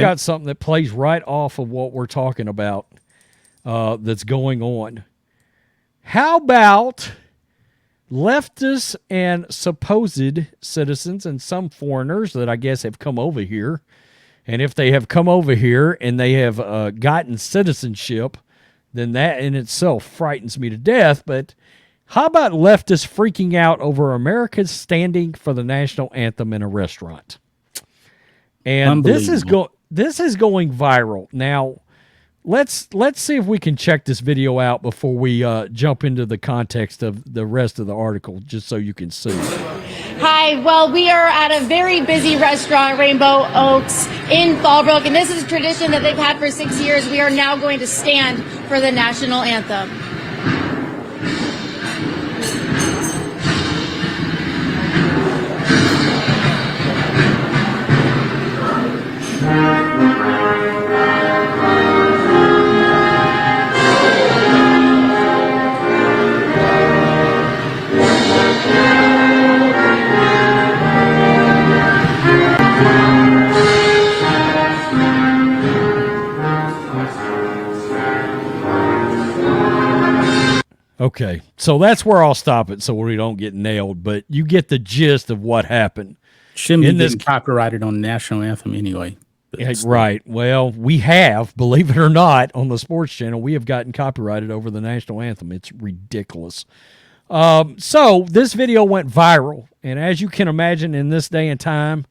got something that plays right off of what we're talking about that's going on. How about leftists and supposed citizens and some foreigners that I guess have come over here? And if they have come over here and they have gotten citizenship, then that in itself frightens me to death. But how about leftists freaking out over Americans standing for the national anthem in a restaurant? And this is going viral. Now, let's see if we can check this video out before we jump into the context of the rest of the article, just so you can see. Hi, well, we are at a very busy restaurant, Rainbow Oaks, in Fallbrook, and this is a tradition that they've had for 6 years. We are now going to stand for the national anthem. Okay, so that's where I'll stop it so we don't get nailed, but you get the gist of what happened. Shouldn't be getting copyrighted on the national anthem anyway. Right. Well, we have, believe it or not, on the sports channel, we have gotten copyrighted over the national anthem. It's ridiculous. So this video went viral, and as you can imagine in this day and time,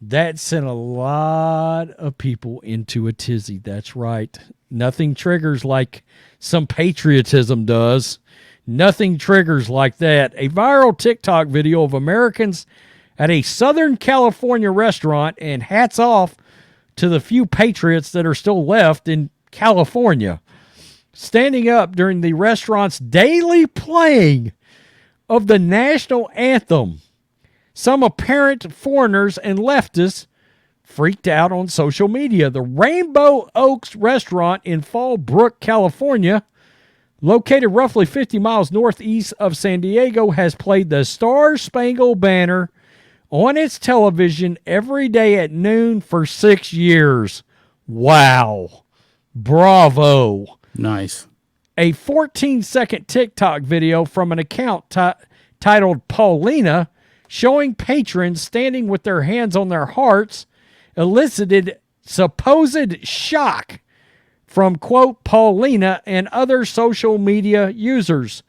that sent a lot of people into a tizzy. That's right. Nothing triggers like some patriotism does. Nothing triggers like that. A viral TikTok video of Americans at a Southern California restaurant, and hats off to the few patriots that are still left in California, standing up during the restaurant's daily playing of the national anthem. Some apparent foreigners and leftists freaked out on social media. The Rainbow Oaks restaurant in Fallbrook, California, located roughly 50 miles northeast of San Diego, has played the Star Spangled Banner on its television every day at noon for 6 years. Wow. Bravo. Nice. A 14-second TikTok video from an account titled Paulina, showing patrons standing with their hands on their hearts, elicited supposed shock from, quote, Paulina and other social media users.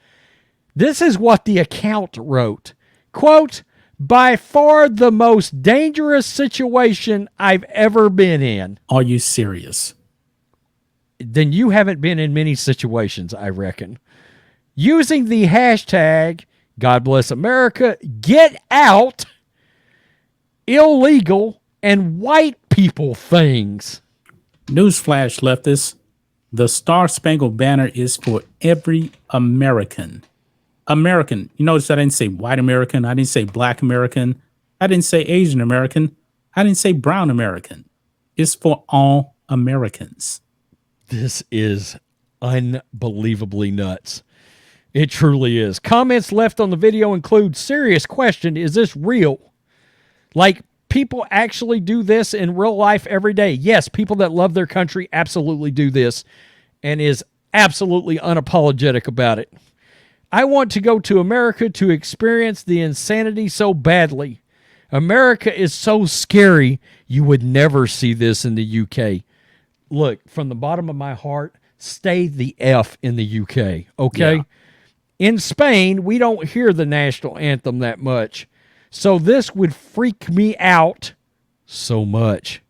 This is what the account wrote. Quote, by far the most dangerous situation I've ever been in. Are you serious? Then you haven't been in many situations, I reckon. Using the hashtag, God bless America, get out, illegal, and white people things. Newsflash, leftists. The Star Spangled Banner is for every American. American. You notice I didn't say white American. I didn't say black American. I didn't say Asian American. I didn't say brown American. It's for all Americans. This is unbelievably nuts. It truly is. Comments left on the video include, serious question, is this real? Like, people actually do this in real life every day. Yes, people that love their country absolutely do this and is absolutely unapologetic about it. I want to go to America to experience the insanity so badly. America is so scary, you would never see this in the UK. Look, from the bottom of my heart, stay the F in the UK, okay? Yeah. In Spain, we don't hear the national anthem that much. So this would freak me out so much.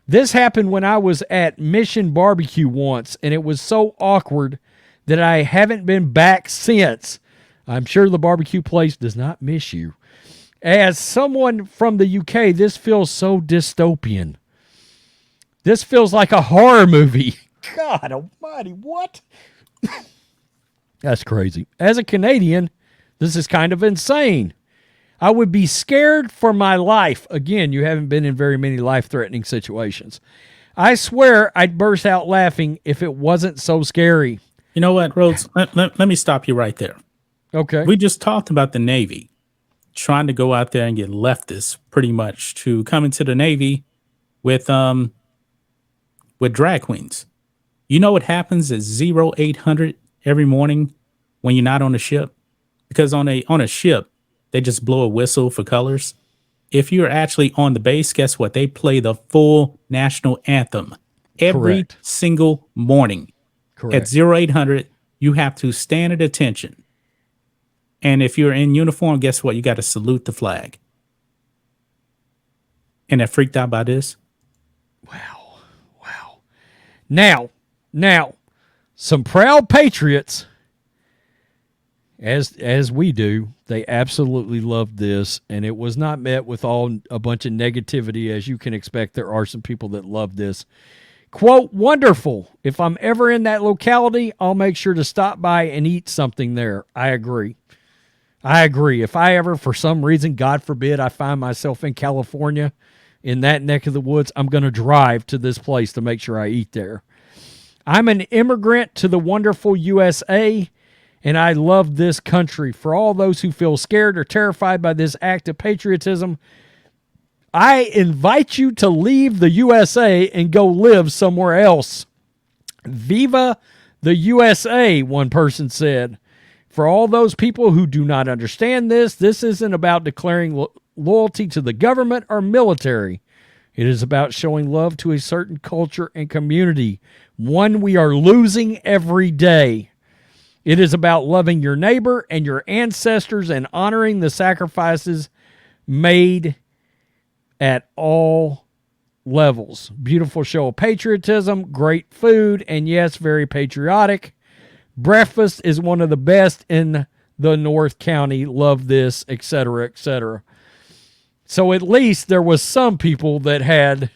This happened when I was at Mission Barbecue once, and it was so awkward that I haven't been back since. I'm sure the barbecue place does not miss you. As someone from the UK, this feels so dystopian. This feels like a horror movie. God almighty, what? That's crazy. As a Canadian, this is kind of insane. I would be scared for my life. Again, you haven't been in very many life-threatening situations. I swear I'd burst out laughing if it wasn't so scary. You know what, Rhodes? Let me stop you right there. Okay. We just talked about the Navy trying to go out there and get leftists pretty much to come into the Navy with with drag queens. You know what happens at 0800 every morning when you're not on a ship? Because on a ship, they just blow a whistle for colors. If you're actually on the base, guess what? They play the full national anthem every Correct. single morning. At Correct. 0800, you have to stand at attention. And if you're in uniform, guess what? You got to salute the flag. And they're freaked out by this. Wow. Wow. Now, some proud patriots, as we do, they absolutely loved this, and it was not met with a bunch of negativity, as you can expect. There are some people that love this. Quote, wonderful. If I'm ever in that locality, I'll make sure to stop by and eat something there. I agree. If I ever, for some reason, God forbid, I find myself in California, in that neck of the woods, I'm going to drive to this place to make sure I eat there. I'm an immigrant to the wonderful USA, and I love this country. For all those who feel scared or terrified by this act of patriotism, I invite you to leave the USA and go live somewhere else. Viva the USA, one person said. For all those people who do not understand this isn't about declaring loyalty to the government or military. It is about showing love to a certain culture and community, one we are losing every day. It is about loving your neighbor and your ancestors and honoring the sacrifices made at all levels. Beautiful show of patriotism, great food, and yes, very patriotic. Breakfast is one of the best in the North County. Love this, etc., etc. So at least there was some people that had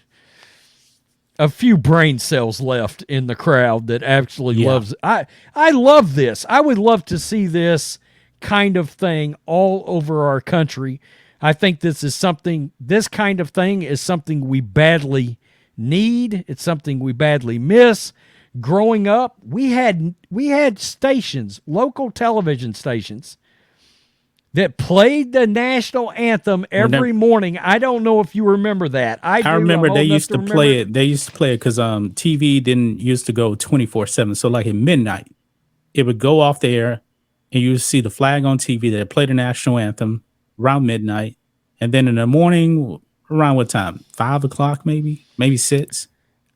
a few brain cells left in the crowd that actually loves it. I love this. I would love to see this kind of thing all over our country. I think this kind of thing is something we badly need. It's something we badly miss. Growing up, we had stations, local television stations, that played the national anthem every morning. I don't know if you remember that. I remember they used to play it. They used to play it because TV didn't used to go 24/7. So like at midnight, it would go off the air, and you would see the flag on TV. They play the national anthem around midnight, and then in the morning, around what time? 5 o'clock, maybe 6.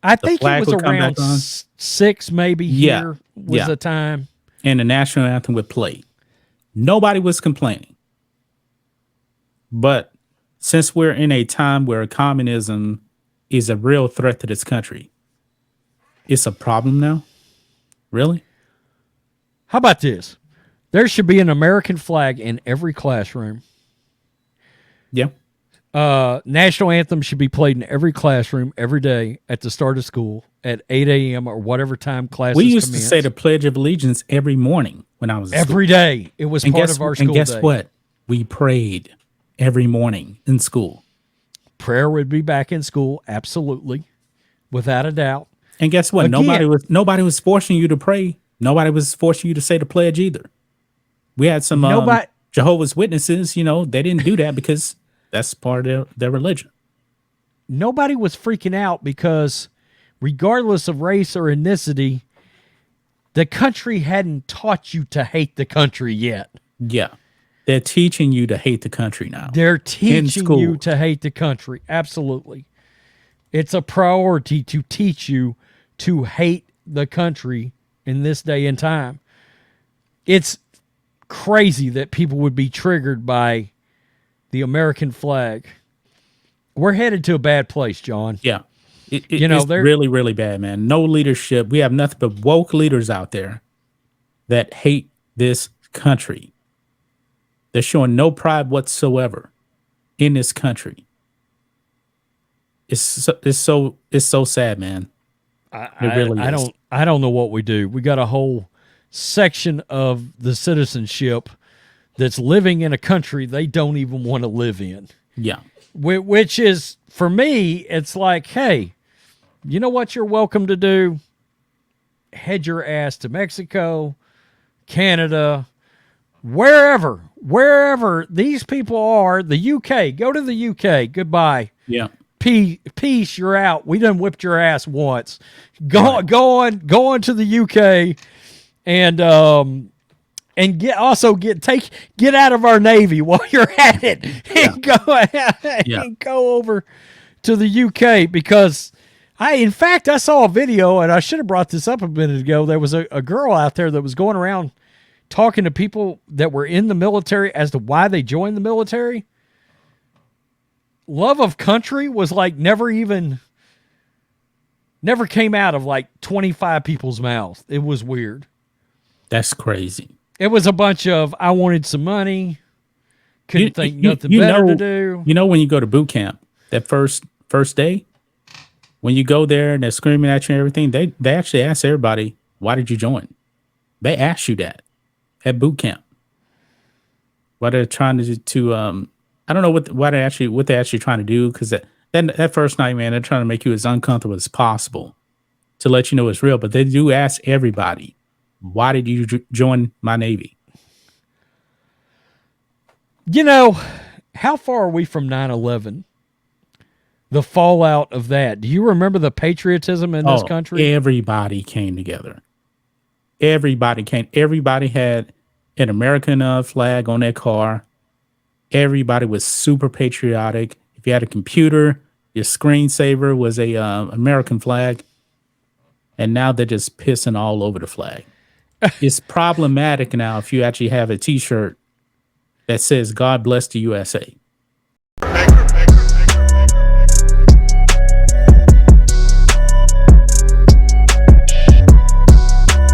I think it was around 6, maybe. Here was the time. And the national anthem would play. Nobody was complaining. But since we're in a time where communism is a real threat to this country, it's a problem now? Really? How about this? There should be an American flag in every classroom. Yeah. National anthem should be played in every classroom every day at the start of school at 8 a.m. or whatever time classes We used commence. to say the Pledge of Allegiance every morning when I was in every school. day. It was part of our school And guess day. what? We prayed every morning in school. Prayer would be back in school, absolutely, without a doubt. And guess what? Again, Nobody was forcing you to pray. Nobody was forcing you to say the pledge either. We had some Jehovah's Witnesses, they didn't do that because that's part of their religion. Nobody was freaking out because regardless of race or ethnicity, the country hadn't taught you to hate the country yet. Yeah. They're teaching you to hate the country now. They're teaching you to hate the country. Absolutely. It's a priority to teach you to hate the country in this day and time. It's crazy that people would be triggered by the American flag. We're headed to a bad place, John. Yeah. It's really, really bad, man. No leadership. We have nothing but woke leaders out there that hate this country. They're showing no pride whatsoever in this country. It's so sad, man. I don't know what we do. We got a whole section of the citizenship that's living in a country they don't even want to live in. Yeah. Which is, for me, it's like, hey, you know what you're welcome to do? Head your ass to Mexico, Canada, wherever these people are, the UK. Go to the UK. Goodbye. Yeah. peace, you're out. We done whipped your ass once. Go Right. go on to the UK and get out of our Navy while you're at it and go over to the UK because in fact I saw a video and I should have brought this up a minute ago. There was a girl out there that was going around talking to people that were in the military as to why they joined the military. Love of country was like never came out of like 25 people's mouths. It was weird. That's crazy. It was a bunch of I wanted some money, couldn't think nothing better to do. You know when you go to boot camp, that first day, when you go there and they're screaming at you and everything, they actually ask everybody, why did you join? They ask you that at boot camp. What they're trying to I don't know what they're actually trying to do, because that first night, man, they're trying to make you as uncomfortable as possible to let you know it's real. But they do ask everybody, why did you join my Navy? You know, how far are we from 9/11? The fallout of that. Do you remember the patriotism in this country? Everybody came together. Everybody came. Everybody had an American flag on their car. Everybody was super patriotic. If you had a computer, your screensaver was a American flag. And now they're just pissing all over the flag. It's problematic now if you actually have a T-shirt that says "God bless the USA."